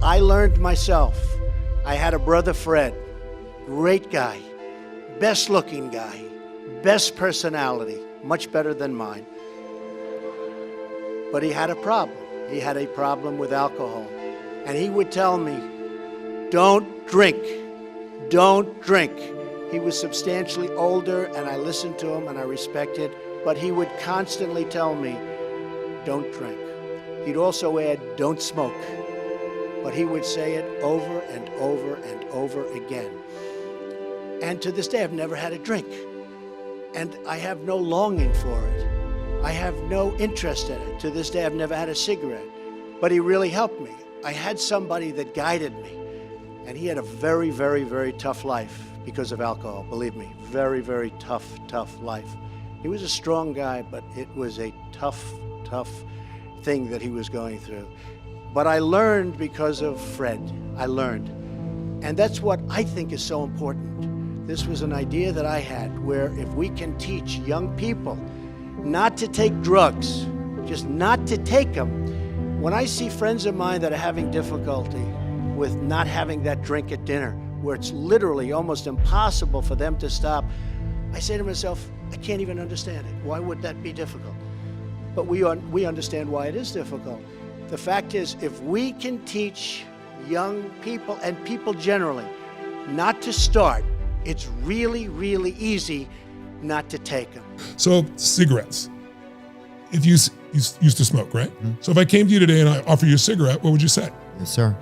I learned myself. I had a brother, Fred, great guy, best looking guy, best personality, much better than mine. But he had a problem. He had a problem with alcohol. And he would tell me, don't drink, don't drink. He was substantially older, and I listened to him and I respected, but he would constantly tell me, don't drink. He'd also add, don't smoke. But he would say it over and over and over again. And to this day, I've never had a drink. And I have no longing for it. I have no interest in it. To this day, I've never had a cigarette. But he really helped me. I had somebody that guided me. And he had a very, very, very tough life because of alcohol, believe me. Very, very tough, tough life. He was a strong guy, but it was a tough, tough thing that he was going through. But I learned because of Fred. I learned. And that's what I think is so important. This was an idea that I had where if we can teach young people not to take drugs, just not to take them. When I see friends of mine that are having difficulty with not having that drink at dinner, where it's literally almost impossible for them to stop, I say to myself, I can't even understand it. Why would that be difficult? But we understand why it is difficult. The fact is, if we can teach young people and people generally not to start, it's really, really easy not to take them. So cigarettes, if you used to smoke, right? Mm-hmm. So if I came to you today and I offer you a cigarette, what would you say? Yes, sir.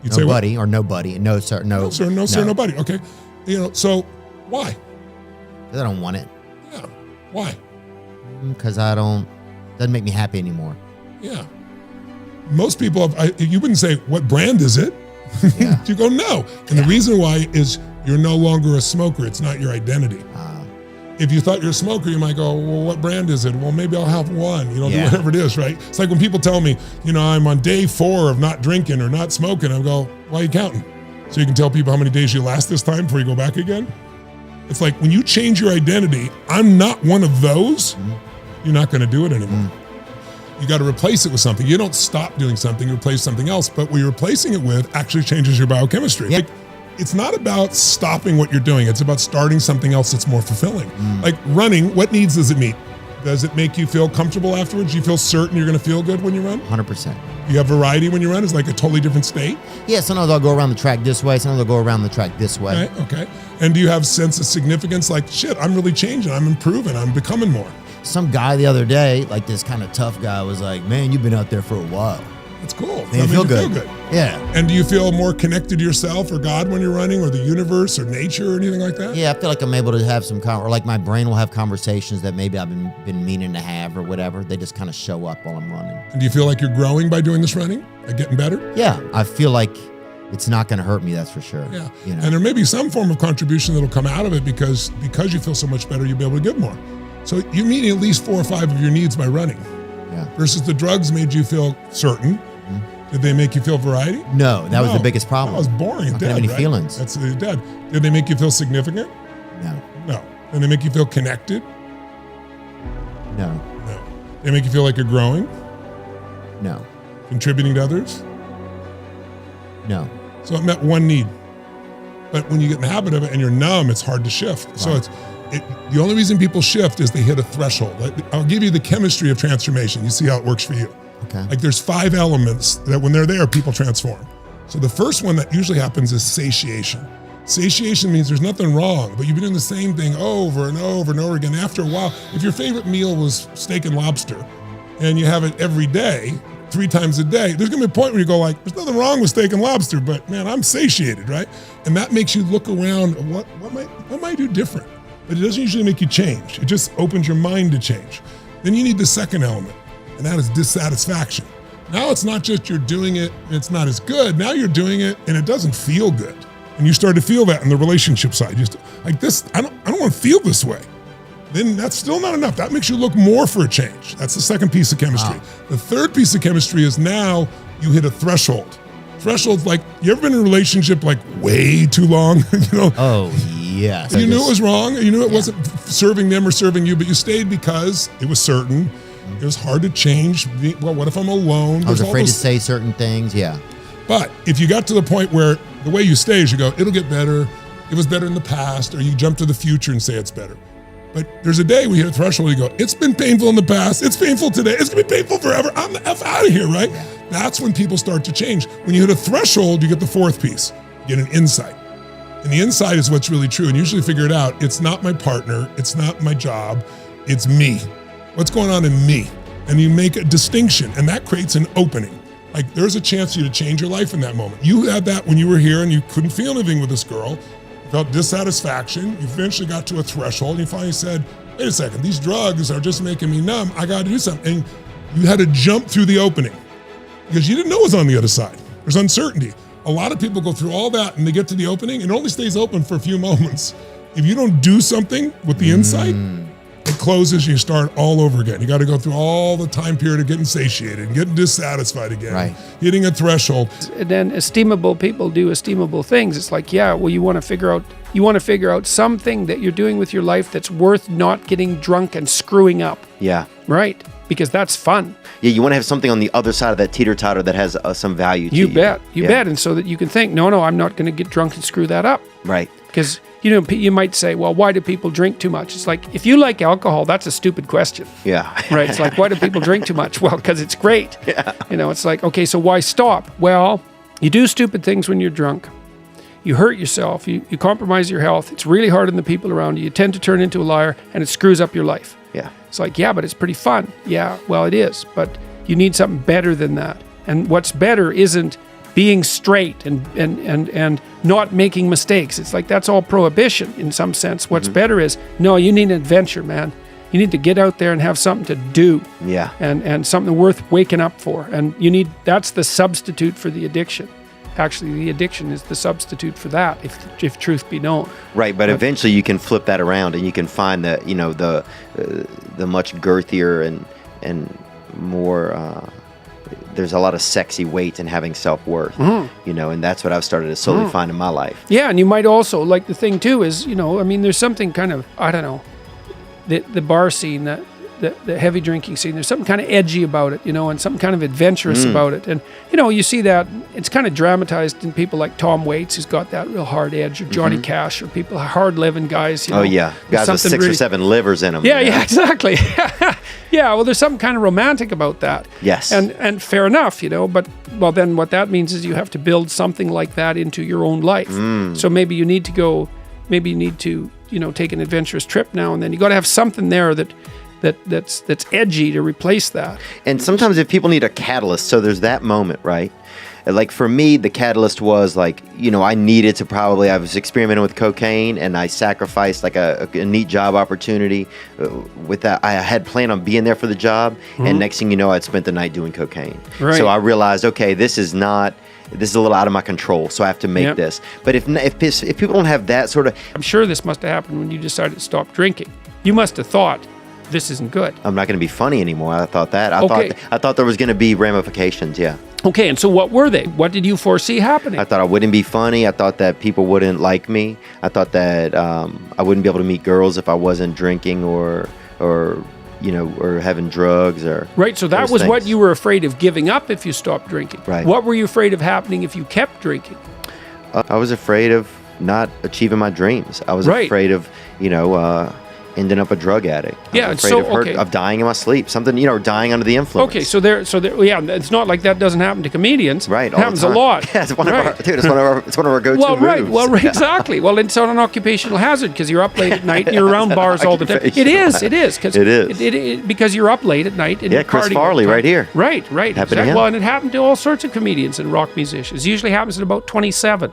You'd say what? Or nobody. No, sir. No, sir. No, sir. Nobody. Okay. So why? Because I don't want it. Yeah. Why? Because doesn't make me happy anymore. Yeah. Most people, you wouldn't say, what brand is it? Yeah. You go, no. And the reason why is you're no longer a smoker. It's not your identity. If you thought you're a smoker, you might go, well, what brand is it? Well, maybe I'll have one, do whatever it is, right? It's like when people tell me, I'm on day 4 of not drinking or not smoking, I go, why are you counting? So you can tell people how many days you last this time before you go back again? It's like when you change your identity, I'm not one of those, you're not gonna do it anymore. You gotta replace it with something. You don't stop doing something, you replace something else, but what you're replacing it with actually changes your biochemistry. Yep. It's not about stopping what you're doing. It's about starting something else that's more fulfilling. Like running, what needs does it meet? Does it make you feel comfortable afterwards? Do you feel certain you're going to feel good when you run? 100%. You have variety when you run? It's like a totally different state? Yeah, sometimes I'll go around the track this way. Sometimes I'll go around the track this way. Right, okay. And do you have sense of significance? Like, shit, I'm really changing. I'm improving. I'm becoming more. Some guy the other day, like this kind of tough guy, was like, man, you've been out there for a while. It's cool. You feel good. Yeah. And do you feel more connected to yourself or God when you're running, or the universe or nature or anything like that? Yeah, I feel like I'm able to have or like my brain will have conversations that maybe I've been meaning to have or whatever. They just kind of show up while I'm running. And do you feel like you're growing by doing this running? Like getting better? Yeah, I feel like it's not going to hurt me, that's for sure. Yeah. And there may be some form of contribution that'll come out of it because you feel so much better, you'll be able to give more. So you're meeting at least 4 or 5 of your needs by running. Yeah. Versus the drugs made you feel certain. Did they make you feel variety? No, that was the biggest problem. That was boring. I don't have any feelings. That's dead. Did they make you feel significant? No. No. Did they make you feel connected? No. No. They make you feel like you're growing? No. Contributing to others? No. So it met one need. But when you get in the habit of it and you're numb, it's hard to shift. Right. So the only reason people shift is they hit a threshold. I'll give you the chemistry of transformation. You see how it works for you. Okay. Like there's 5 elements that when they're there, people transform. So the first one that usually happens is satiation. Satiation means there's nothing wrong, but you've been doing the same thing over and over and over again. After a while, if your favorite meal was steak and lobster and you have it every day, 3 times a day, there's gonna be a point where you go like, there's nothing wrong with steak and lobster, but man, I'm satiated, right? And that makes you look around, what might I do different? But it doesn't usually make you change. It just opens your mind to change. Then you need the second element, and that is dissatisfaction. Now it's not just you're doing it, and it's not as good. Now you're doing it, and it doesn't feel good. And you start to feel that in the relationship side. Just like this, I don't want to feel this way. Then that's still not enough. That makes you look more for a change. That's the second piece of chemistry. Wow. The third piece of chemistry is now you hit a threshold. Threshold's like, you ever been in a relationship like way too long? Oh, yes. You knew it was wrong. You knew it wasn't serving them or serving you, but you stayed because it was certain. It was hard to change. Well, what if I'm alone? I was afraid to say certain things, yeah. But if you got to the point where the way you stay is you go, it'll get better, it was better in the past, or you jump to the future and say it's better. But there's a day we hit a threshold, you go, it's been painful in the past, it's painful today, it's gonna be painful forever, I'm the F out of here, right? That's when people start to change. When you hit a threshold, you get the fourth piece, you get an insight. And the insight is what's really true, and usually figure it out. It's not my partner, it's not my job, it's me. What's going on in me? And you make a distinction, and that creates an opening. Like there's a chance for you to change your life in that moment. You had that when you were here and you couldn't feel anything with this girl, felt dissatisfaction, you eventually got to a threshold, and you finally said, wait a second, these drugs are just making me numb, I gotta do something. And you had to jump through the opening because you didn't know what was on the other side. There's uncertainty. A lot of people go through all that and they get to the opening and it only stays open for a few moments. If you don't do something with the insight, it closes, you start all over again. You got to go through all the time period of getting satiated and getting dissatisfied again, hitting a threshold. And then esteemable people do esteemable things. It's like, yeah, well, you want to figure out something that you're doing with your life that's worth not getting drunk and screwing up. Yeah. Right. Because that's fun. Yeah, you want to have something on the other side of that teeter-totter that has some value to you. You bet. And so that you can think, no, I'm not going to get drunk and screw that up. Right. Because, you might say, well, why do people drink too much? It's like, if you like alcohol, that's a stupid question. Yeah. Right. It's like, why do people drink too much? Well, because it's great. Yeah. It's like, okay, so why stop? Well, you do stupid things when you're drunk. You hurt yourself. You compromise your health. It's really hard on the people around you. You tend to turn into a liar, and it screws up your life. Yeah. It's like, yeah, but it's pretty fun. Yeah, well, it is. But you need something better than that. And what's better isn't being straight and not making mistakes. It's like that's all prohibition in some sense. What's better is, no, you need an adventure, man. You need to get out there and have something to do. Yeah. And something worth waking up for. And that's the substitute for the addiction. Actually, the addiction is the substitute for that, if truth be known. Right, but eventually you can flip that around and you can find that, the much girthier and more, there's a lot of sexy weight in having self-worth, and that's what I've started to slowly find in my life. Yeah, and you might also, like the thing too is, there's something kind of, I don't know, the bar scene, the heavy drinking scene, there's something kind of edgy about it, and something kind of adventurous about it. And, you see that, it's kind of dramatized in people like Tom Waits, who's got that real hard edge, or Johnny Cash, or people, hard-living guys, Oh, yeah. Guys with 6 or 7 livers in them. Yeah, exactly. Yeah, well, there's something kind of romantic about that. Yes. And fair enough, but, well, then what that means is you have to build something like that into your own life. So maybe you need to take an adventurous trip now and then. You got to have something there that's edgy to replace that. And sometimes if people need a catalyst, so there's that moment, right? Like for me, the catalyst was like, I needed to I was experimenting with cocaine and I sacrificed like a neat job opportunity with that. I had planned on being there for the job. And next thing you know, I'd spent the night doing cocaine. Right. So I realized, okay, this is a little out of my control. So I have to make this. But if people don't have that sort of... I'm sure this must have happened when you decided to stop drinking. You must have thought, this isn't good. I'm not going to be funny anymore. I thought that. I thought there was going to be ramifications, yeah. Okay, and so what were they? What did you foresee happening? I thought I wouldn't be funny. I thought that people wouldn't like me. I thought that I wouldn't be able to meet girls if I wasn't drinking or having drugs or... Right, so that was what you were afraid of giving up if you stopped drinking. Right. What were you afraid of happening if you kept drinking? I was afraid of not achieving my dreams. I was afraid of, ending up a drug addict. I was afraid of dying in my sleep. Something, dying under the influence. Okay, so it's not like that doesn't happen to comedians. Right, it happens a lot. Yeah, it's one of our go-to moves. Well, exactly. Well, it's not an occupational hazard because you're up late at night and you're around bars all the time. It is. Because you're up late at night and you're Chris partying Farley right here. Right. Exactly. Well, and it happened to all sorts of comedians and rock musicians. It usually happens at about 27.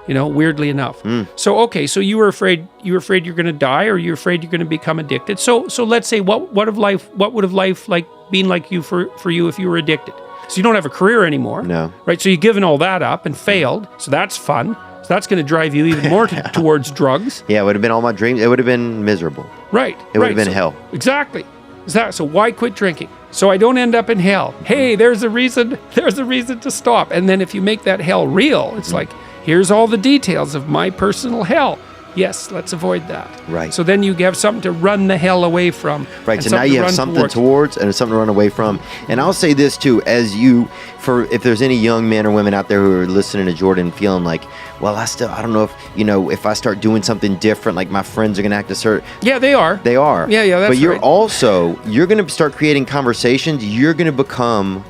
Weirdly enough. So you were afraid you're going to die, or you're afraid you're going to become addicted. So let's say what would have life like been like you for you if you were addicted? So you don't have a career anymore. No. Right? So you've given all that up and failed. So that's fun. So that's going to drive you even more towards drugs. Yeah, it would have been all my dreams. It would have been miserable. Right. It would have been hell. Exactly. So why quit drinking? So I don't end up in hell. Hey, there's a reason to stop. And then if you make that hell real, it's like, here's all the details of my personal hell. Yes, let's avoid that. Right. So then you have something to run the hell away from. Right. and So now you have run something towards and something to run away from. And I'll say this too, if there's any young men or women out there who are listening to Jordan feeling like, well, I don't know if I start doing something different, like my friends are going to act a certain. Yeah, they are. They are. Yeah, that's But you're right. you're going to start creating conversations. You're going to become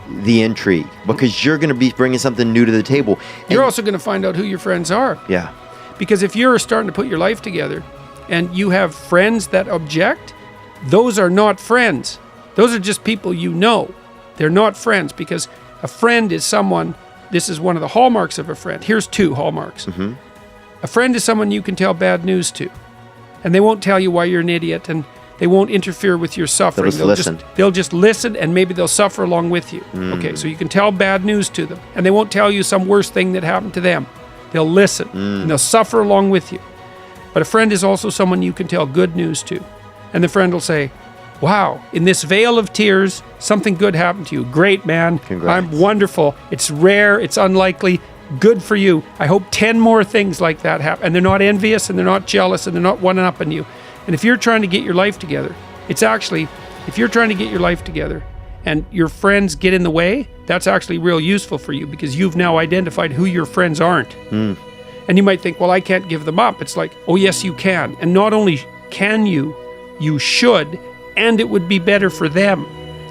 the intrigue because you're going to be bringing something new to the table. You're also going to find out who your friends are. Yeah. Because if you're starting to put your life together and you have friends that object, those are not friends. Those are just people you know. They're not friends, because a friend is someone, this is one of the hallmarks of a friend. Here's 2 hallmarks. Mm-hmm. A friend is someone you can tell bad news to, and they won't tell you why you're an idiot, and they won't interfere with your suffering. They'll just listen, and maybe they'll suffer along with you. Okay, so you can tell bad news to them, and they won't tell you some worse thing that happened to them. They'll listen, and they'll suffer along with you. But a friend is also someone you can tell good news to. And the friend will say, wow, in this vale of tears, something good happened to you. Great, man. Congrats. I'm wonderful. It's rare. It's unlikely. Good for you. I hope 10 more things like that happen. And they're not envious, and they're not jealous, and they're not one up on you. And if you're trying to get your life together, if you're trying to get your life together and your friends get in the way, that's actually real useful for you, because you've now identified who your friends aren't. And you might think, well, I can't give them up. It's like, oh, yes, you can. And not only can you should, and it would be better for them.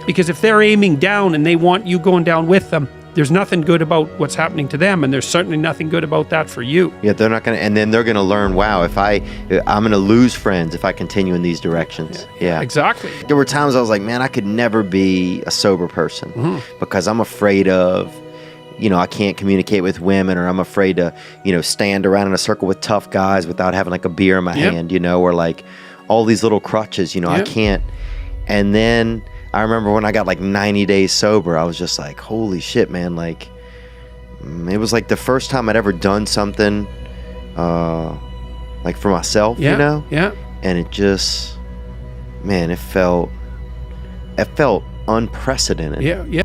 Because if they're aiming down and they want you going down with them, there's nothing good about what's happening to them, and there's certainly nothing good about that for you. Yeah, they're not going to, and then they're going to learn, wow, I'm going to lose friends if I continue in these directions. Yeah. Exactly. There were times I was like, man, I could never be a sober person because I'm afraid of, I can't communicate with women, or I'm afraid to, stand around in a circle with tough guys without having like a beer in my hand, or like all these little crutches, I can't. And then I remember when I got like 90 days sober, I was just like, holy shit, man. Like, it was like the first time I'd ever done something like for myself, Yeah. And it just, man, it felt unprecedented. Yeah.